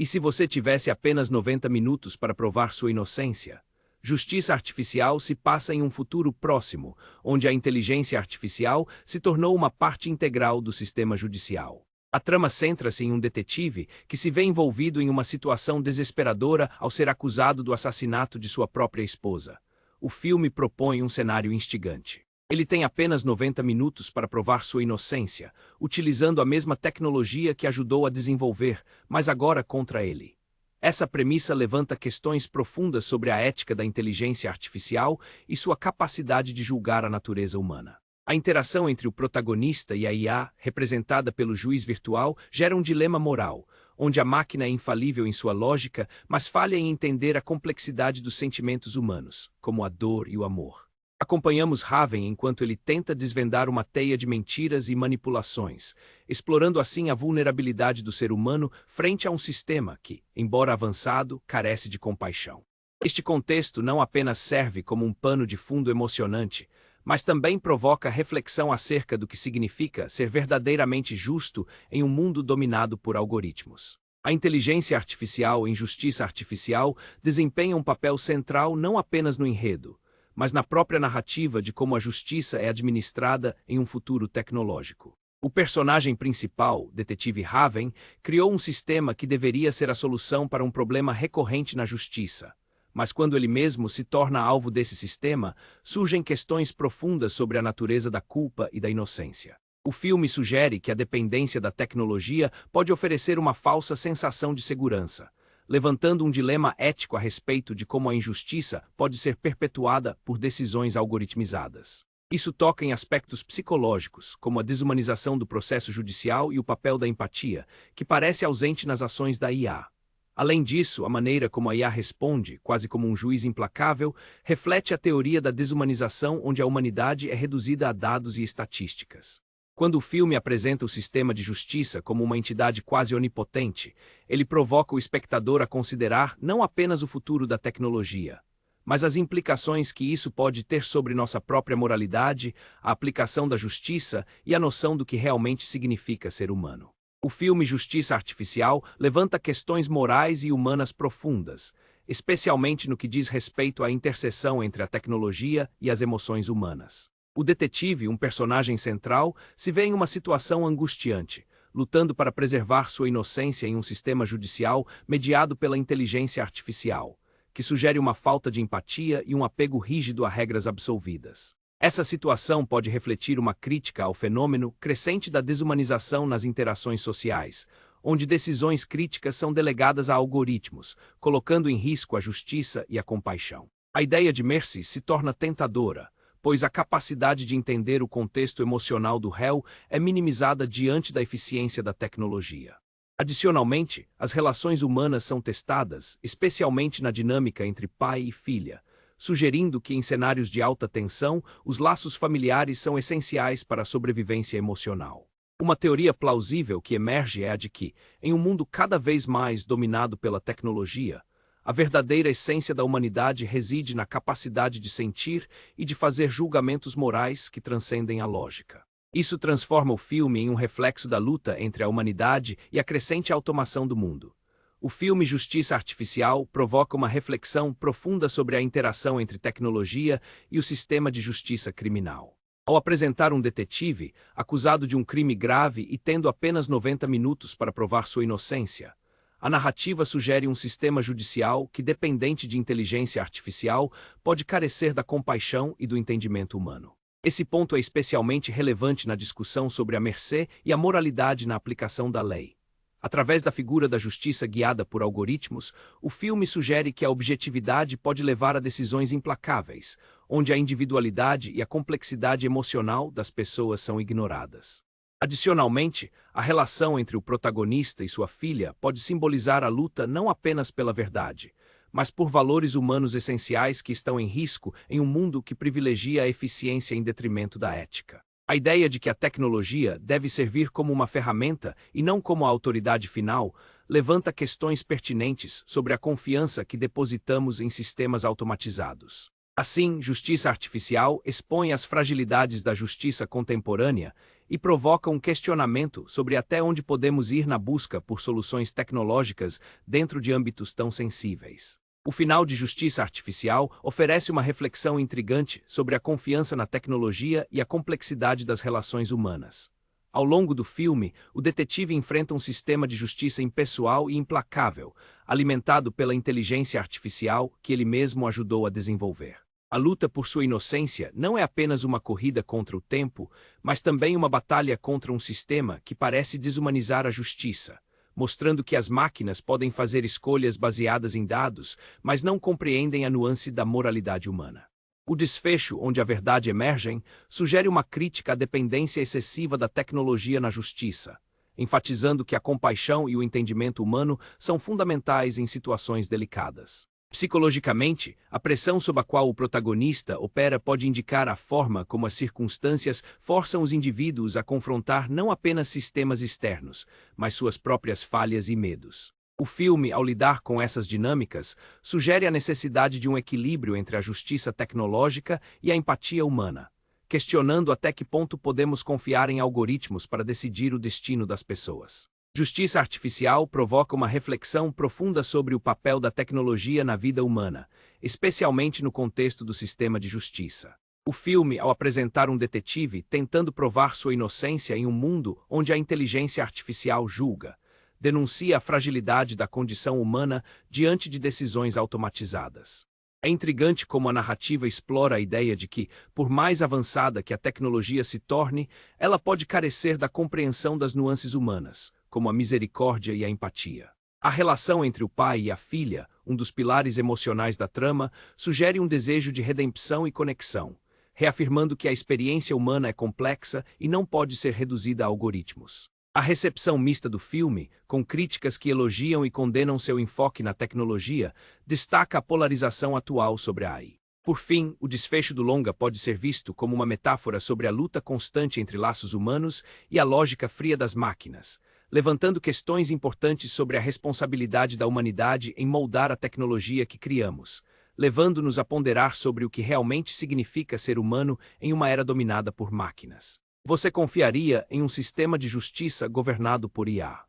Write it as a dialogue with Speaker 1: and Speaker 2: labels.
Speaker 1: E se você tivesse apenas 90 minutos para provar sua inocência? Justiça artificial se passa em um futuro próximo, onde a inteligência artificial se tornou uma parte integral do sistema judicial. A trama centra-se em um detetive que se vê envolvido em uma situação desesperadora ao ser acusado do assassinato de sua própria esposa. O filme propõe um cenário instigante. Ele tem apenas 90 minutos para provar sua inocência, utilizando a mesma tecnologia que ajudou a desenvolver, mas agora contra ele. Essa premissa levanta questões profundas sobre a ética da inteligência artificial e sua capacidade de julgar a natureza humana. A interação entre o protagonista e a IA, representada pelo juiz virtual, gera um dilema moral, onde a máquina é infalível em sua lógica, mas falha em entender a complexidade dos sentimentos humanos, como a dor e o amor. Acompanhamos Raven enquanto ele tenta desvendar uma teia de mentiras e manipulações, explorando assim a vulnerabilidade do ser humano frente a um sistema que, embora avançado, carece de compaixão. Este contexto não apenas serve como um pano de fundo emocionante, mas também provoca reflexão acerca do que significa ser verdadeiramente justo em um mundo dominado por algoritmos. A inteligência artificial e justiça artificial desempenham um papel central não apenas no enredo, mas na própria narrativa de como a justiça é administrada em um futuro tecnológico. O personagem principal, Detetive Raven, criou um sistema que deveria ser a solução para um problema recorrente na justiça. Mas quando ele mesmo se torna alvo desse sistema, surgem questões profundas sobre a natureza da culpa e da inocência. O filme sugere que a dependência da tecnologia pode oferecer uma falsa sensação de segurança, levantando um dilema ético a respeito de como a injustiça pode ser perpetuada por decisões algoritmizadas. Isso toca em aspectos psicológicos, como a desumanização do processo judicial e o papel da empatia, que parece ausente nas ações da IA. Além disso, a maneira como a IA responde, quase como um juiz implacável, reflete a teoria da desumanização onde a humanidade é reduzida a dados e estatísticas. Quando o filme apresenta o sistema de justiça como uma entidade quase onipotente, ele provoca o espectador a considerar não apenas o futuro da tecnologia, mas as implicações que isso pode ter sobre nossa própria moralidade, a aplicação da justiça e a noção do que realmente significa ser humano. O filme Justiça Artificial levanta questões morais e humanas profundas, especialmente no que diz respeito à interseção entre a tecnologia e as emoções humanas. O detetive, um personagem central, se vê em uma situação angustiante, lutando para preservar sua inocência em um sistema judicial mediado pela inteligência artificial, que sugere uma falta de empatia e um apego rígido a regras absolvidas. Essa situação pode refletir uma crítica ao fenômeno crescente da desumanização nas interações sociais, onde decisões críticas são delegadas a algoritmos, colocando em risco a justiça e a compaixão. A ideia de Mercy se torna tentadora, pois a capacidade de entender o contexto emocional do réu é minimizada diante da eficiência da tecnologia. Adicionalmente, as relações humanas são testadas, especialmente na dinâmica entre pai e filha, sugerindo que em cenários de alta tensão, os laços familiares são essenciais para a sobrevivência emocional. Uma teoria plausível que emerge é a de que, em um mundo cada vez mais dominado pela tecnologia, a verdadeira essência da humanidade reside na capacidade de sentir e de fazer julgamentos morais que transcendem a lógica. Isso transforma o filme em um reflexo da luta entre a humanidade e a crescente automação do mundo. O filme Justiça Artificial provoca uma reflexão profunda sobre a interação entre tecnologia e o sistema de justiça criminal. Ao apresentar um detetive, acusado de um crime grave e tendo apenas 90 minutos para provar sua inocência, a narrativa sugere um sistema judicial que, dependente de inteligência artificial, pode carecer da compaixão e do entendimento humano. Esse ponto é especialmente relevante na discussão sobre a mercê e a moralidade na aplicação da lei. Através da figura da justiça guiada por algoritmos, o filme sugere que a objetividade pode levar a decisões implacáveis, onde a individualidade e a complexidade emocional das pessoas são ignoradas. Adicionalmente, a relação entre o protagonista e sua filha pode simbolizar a luta não apenas pela verdade, mas por valores humanos essenciais que estão em risco em um mundo que privilegia a eficiência em detrimento da ética. A ideia de que a tecnologia deve servir como uma ferramenta e não como a autoridade final levanta questões pertinentes sobre a confiança que depositamos em sistemas automatizados. Assim, Justiça Artificial expõe as fragilidades da justiça contemporânea e provoca um questionamento sobre até onde podemos ir na busca por soluções tecnológicas dentro de âmbitos tão sensíveis. O final de Justiça Artificial oferece uma reflexão intrigante sobre a confiança na tecnologia e a complexidade das relações humanas. Ao longo do filme, o detetive enfrenta um sistema de justiça impessoal e implacável, alimentado pela inteligência artificial que ele mesmo ajudou a desenvolver. A luta por sua inocência não é apenas uma corrida contra o tempo, mas também uma batalha contra um sistema que parece desumanizar a justiça, mostrando que as máquinas podem fazer escolhas baseadas em dados, mas não compreendem a nuance da moralidade humana. O desfecho, onde a verdade emerge, sugere uma crítica à dependência excessiva da tecnologia na justiça, enfatizando que a compaixão e o entendimento humano são fundamentais em situações delicadas. Psicologicamente, a pressão sob a qual o protagonista opera pode indicar a forma como as circunstâncias forçam os indivíduos a confrontar não apenas sistemas externos, mas suas próprias falhas e medos. O filme, ao lidar com essas dinâmicas, sugere a necessidade de um equilíbrio entre a justiça tecnológica e a empatia humana, questionando até que ponto podemos confiar em algoritmos para decidir o destino das pessoas. Justiça Artificial provoca uma reflexão profunda sobre o papel da tecnologia na vida humana, especialmente no contexto do sistema de justiça. O filme, ao apresentar um detetive tentando provar sua inocência em um mundo onde a inteligência artificial julga, denuncia a fragilidade da condição humana diante de decisões automatizadas. É intrigante como a narrativa explora a ideia de que, por mais avançada que a tecnologia se torne, ela pode carecer da compreensão das nuances humanas, como a misericórdia e a empatia. A relação entre o pai e a filha, um dos pilares emocionais da trama, sugere um desejo de redenção e conexão, reafirmando que a experiência humana é complexa e não pode ser reduzida a algoritmos. A recepção mista do filme, com críticas que elogiam e condenam seu enfoque na tecnologia, destaca a polarização atual sobre a AI. Por fim, o desfecho do longa pode ser visto como uma metáfora sobre a luta constante entre laços humanos e a lógica fria das máquinas, levantando questões importantes sobre a responsabilidade da humanidade em moldar a tecnologia que criamos, levando-nos a ponderar sobre o que realmente significa ser humano em uma era dominada por máquinas. Você confiaria em um sistema de justiça governado por IA?